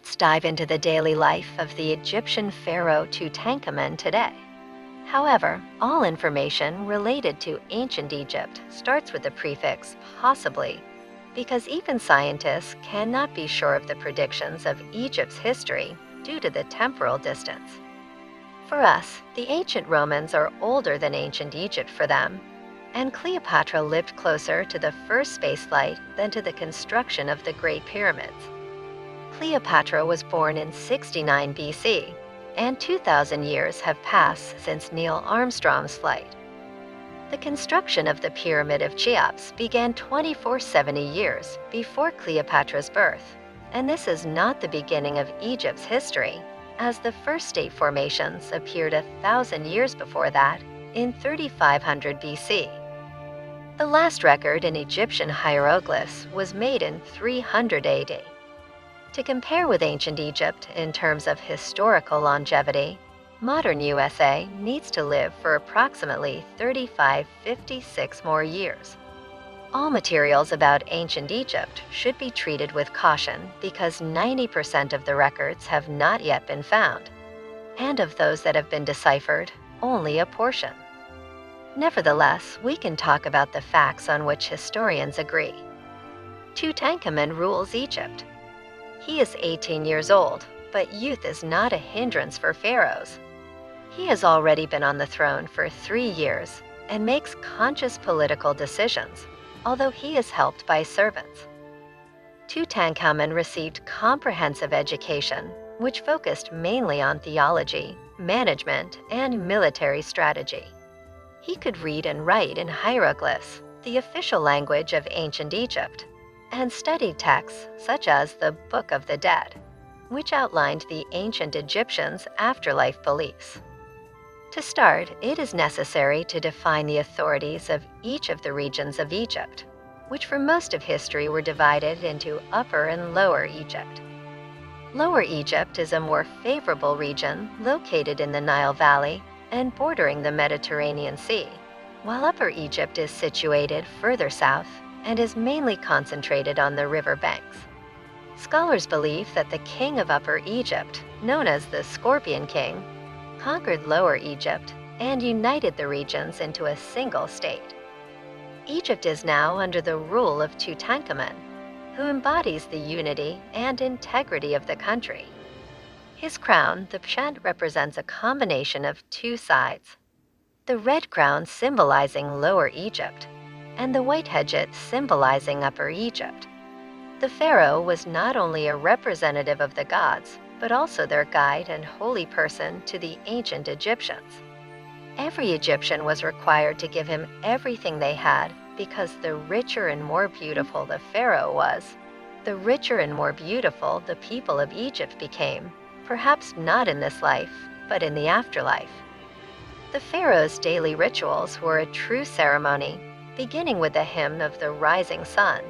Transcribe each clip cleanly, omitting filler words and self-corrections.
Let's dive into the daily life of the Egyptian pharaoh Tutankhamun today. However, all information related to ancient Egypt starts with the prefix possibly, because even scientists cannot be sure of the predictions of Egypt's history due to the temporal distance. For us, the ancient Romans are older than ancient Egypt for them, and Cleopatra lived closer to the first spaceflight than to the construction of the Great Pyramids. Cleopatra was born in 69 BC, and 2,000 years have passed since Neil Armstrong's flight. The construction of the Pyramid of Cheops began 2470 years before Cleopatra's birth, and this is not the beginning of Egypt's history, as the first state formations appeared 1,000 years before that in 3500 BC. The last record in Egyptian hieroglyphs was made in 300 AD. To compare with ancient Egypt in terms of historical longevity, modern USA needs to live for approximately 3556 more years. All materials about ancient Egypt should be treated with caution because 90% of the records have not yet been found, and of those that have been deciphered, only a portion. Nevertheless, we can talk about the facts on which historians agree. Tutankhamun rules Egypt. He is 18 years old, but youth is not a hindrance for pharaohs. He has already been on the throne for 3 years and makes conscious political decisions, although he is helped by servants. Tutankhamun received comprehensive education, which focused mainly on theology, management, and military strategy. He could read and write in hieroglyphs, the official language of ancient Egypt, and studied texts such as the Book of the Dead, which outlined the ancient Egyptians' afterlife beliefs. To start, it is necessary to define the authorities of each of the regions of Egypt, which for most of history were divided into Upper and Lower Egypt. Lower Egypt is a more favorable region located in the Nile Valley and bordering the Mediterranean Sea, while Upper Egypt is situated further south and is mainly concentrated on the river banks. Scholars believe that the king of Upper Egypt, known as the Scorpion King, conquered Lower Egypt and united the regions into a single state. Egypt is now under the rule of Tutankhamun, who embodies the unity and integrity of the country. His crown, the Pshent, represents a combination of two sides: the red crown symbolizing Lower Egypt, and the white hedget symbolizing Upper Egypt. The pharaoh was not only a representative of the gods, but also their guide and holy person to the ancient Egyptians. Every Egyptian was required to give him everything they had because the richer and more beautiful the pharaoh was, the richer and more beautiful the people of Egypt became, perhaps not in this life, but in the afterlife. The pharaoh's daily rituals were a true ceremony, beginning with the hymn of the rising sun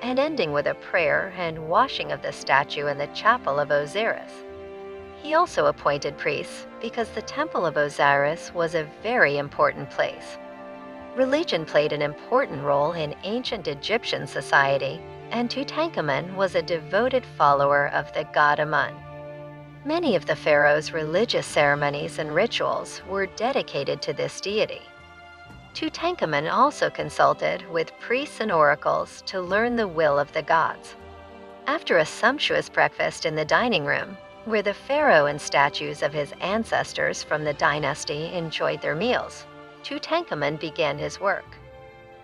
and ending with a prayer and washing of the statue in the chapel of Osiris. He also appointed priests because the temple of Osiris was a very important place. Religion played an important role in ancient Egyptian society, and Tutankhamun was a devoted follower of the god Amun. Many of the pharaoh's religious ceremonies and rituals were dedicated to this deity. Tutankhamun also consulted with priests and oracles to learn the will of the gods. After a sumptuous breakfast in the dining room, where the pharaoh and statues of his ancestors from the dynasty enjoyed their meals, Tutankhamun began his work.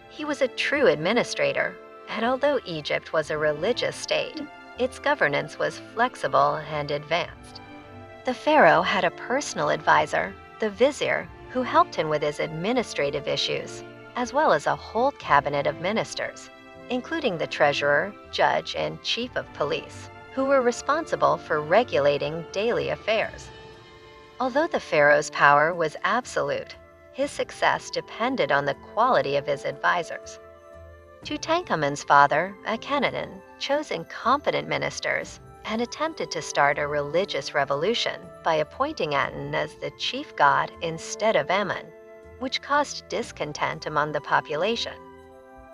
He was a true administrator, and although Egypt was a religious state, its governance was flexible and advanced. The pharaoh had a personal advisor, the vizier, who helped him with his administrative issues, as well as a whole cabinet of ministers, including the treasurer, judge, and chief of police, who were responsible for regulating daily affairs. Although the pharaoh's power was absolute, his success depended on the quality of his advisors. Tutankhamun's father, Akhenaten, chose incompetent ministers and attempted to start a religious revolution by appointing Aten as the chief god instead of Amun, which caused discontent among the population.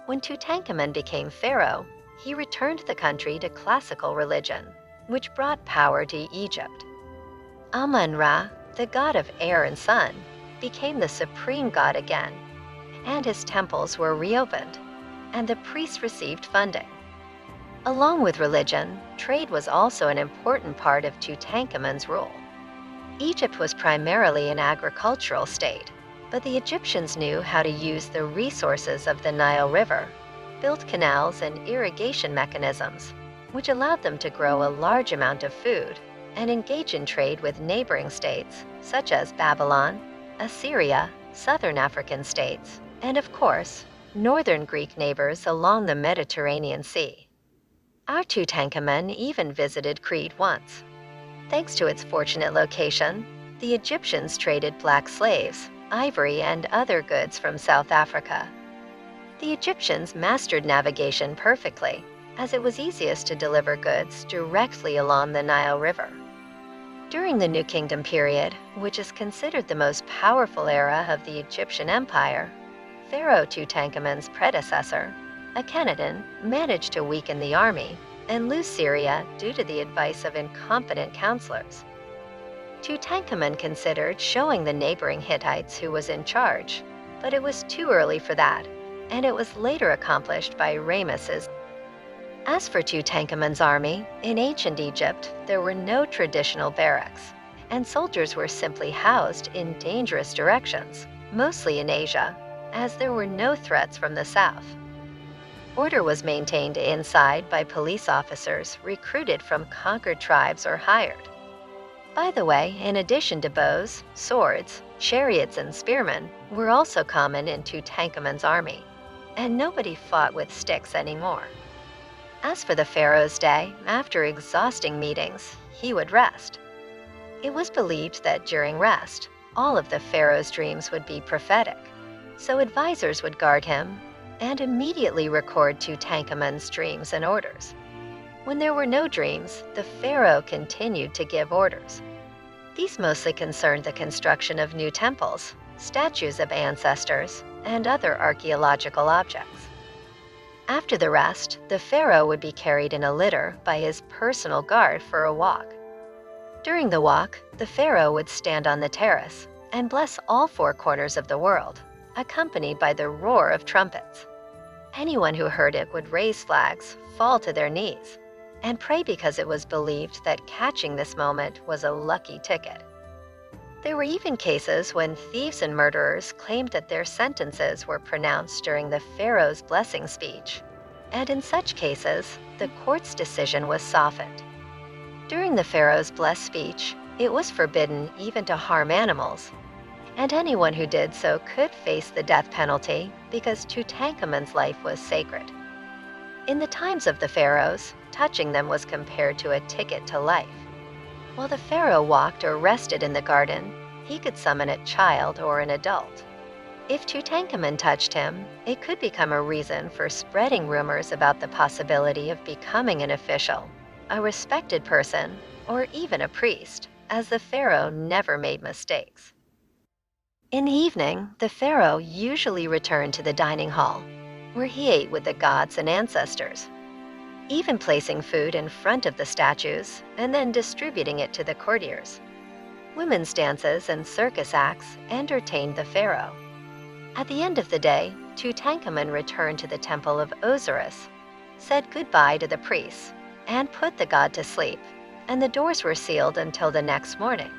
When Tutankhamun became pharaoh, he returned the country to classical religion, which brought power to Egypt. Amun-Ra, the god of air and sun, became the supreme god again, and his temples were reopened, and the priests received funding. Along with religion, trade was also an important part of Tutankhamun's rule. Egypt was primarily an agricultural state, but the Egyptians knew how to use the resources of the Nile River, built canals and irrigation mechanisms, which allowed them to grow a large amount of food and engage in trade with neighboring states such as Babylon, Assyria, southern African states, and of course, northern Greek neighbors along the Mediterranean Sea. Our Tutankhamun even visited Crete once. Thanks to its fortunate location, the Egyptians traded black slaves, ivory, and other goods from South Africa. The Egyptians mastered navigation perfectly, as it was easiest to deliver goods directly along the Nile River. During the New Kingdom period, which is considered the most powerful era of the Egyptian Empire, Pharaoh Tutankhamun's predecessor, Akhenaten, managed to weaken the army and lose Syria due to the advice of incompetent counselors. Tutankhamun considered showing the neighboring Hittites who was in charge, but it was too early for that, and it was later accomplished by Ramesses. As for Tutankhamun's army, in ancient Egypt, there were no traditional barracks, and soldiers were simply housed in dangerous directions, mostly in Asia, as there were no threats from the south. Order was maintained inside by police officers recruited from conquered tribes or hired. By the way, in addition to bows, swords, chariots, and spearmen were also common in Tutankhamun's army, and nobody fought with sticks anymore. As for the pharaoh's day, after exhausting meetings, he would rest. It was believed that during rest, all of the pharaoh's dreams would be prophetic, so advisors would guard him and immediately record Tutankhamun's dreams and orders. When there were no dreams, the pharaoh continued to give orders. These mostly concerned the construction of new temples, statues of ancestors, and other archaeological objects. After the rest, the pharaoh would be carried in a litter by his personal guard for a walk. During the walk, the pharaoh would stand on the terrace and bless all four corners of the world, accompanied by the roar of trumpets. Anyone who heard it would raise flags, fall to their knees, and pray because it was believed that catching this moment was a lucky ticket. There were even cases when thieves and murderers claimed that their sentences were pronounced during the pharaoh's blessing speech, and in such cases, the court's decision was softened. During the pharaoh's blessed speech, it was forbidden even to harm animals, and anyone who did so could face the death penalty because Tutankhamun's life was sacred. In the times of the pharaohs, touching them was compared to a ticket to life. While the pharaoh walked or rested in the garden, he could summon a child or an adult. If Tutankhamun touched him, it could become a reason for spreading rumors about the possibility of becoming an official, a respected person, or even a priest, as the pharaoh never made mistakes. In the evening, the pharaoh usually returned to the dining hall, where he ate with the gods and ancestors, even placing food in front of the statues and then distributing it to the courtiers. Women's dances and circus acts entertained the pharaoh. At the end of the day, Tutankhamun returned to the temple of Osiris, said goodbye to the priests, and put the god to sleep, and the doors were sealed until the next morning.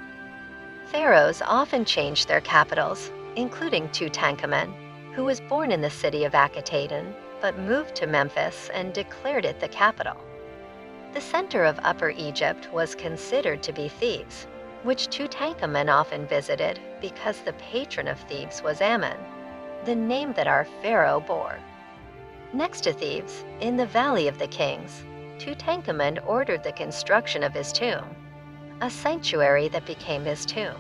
Pharaohs often changed their capitals, including Tutankhamun, who was born in the city of Akhetaten but moved to Memphis and declared it the capital. The center of Upper Egypt was considered to be Thebes, which Tutankhamun often visited because the patron of Thebes was Amun, the name that our pharaoh bore. Next to Thebes, in the Valley of the Kings, Tutankhamun ordered the construction of his tomb, a sanctuary that became his tomb.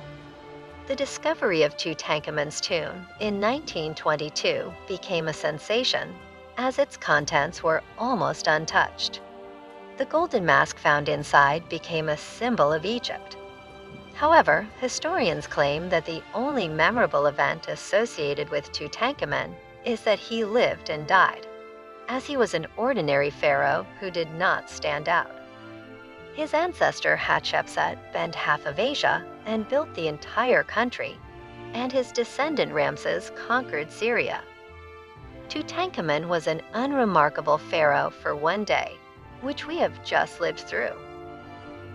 The discovery of Tutankhamun's tomb in 1922 became a sensation, as its contents were almost untouched. The golden mask found inside became a symbol of Egypt. However, historians claim that the only memorable event associated with Tutankhamun is that he lived and died, as he was an ordinary pharaoh who did not stand out. His ancestor Hatshepsut banned half of Asia and built the entire country, and his descendant Ramses conquered Syria. Tutankhamun was an unremarkable pharaoh for one day, which we have just lived through.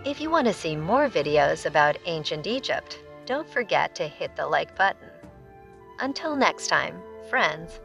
If you want to see more videos about ancient Egypt, don't forget to hit the like button. Until next time, friends.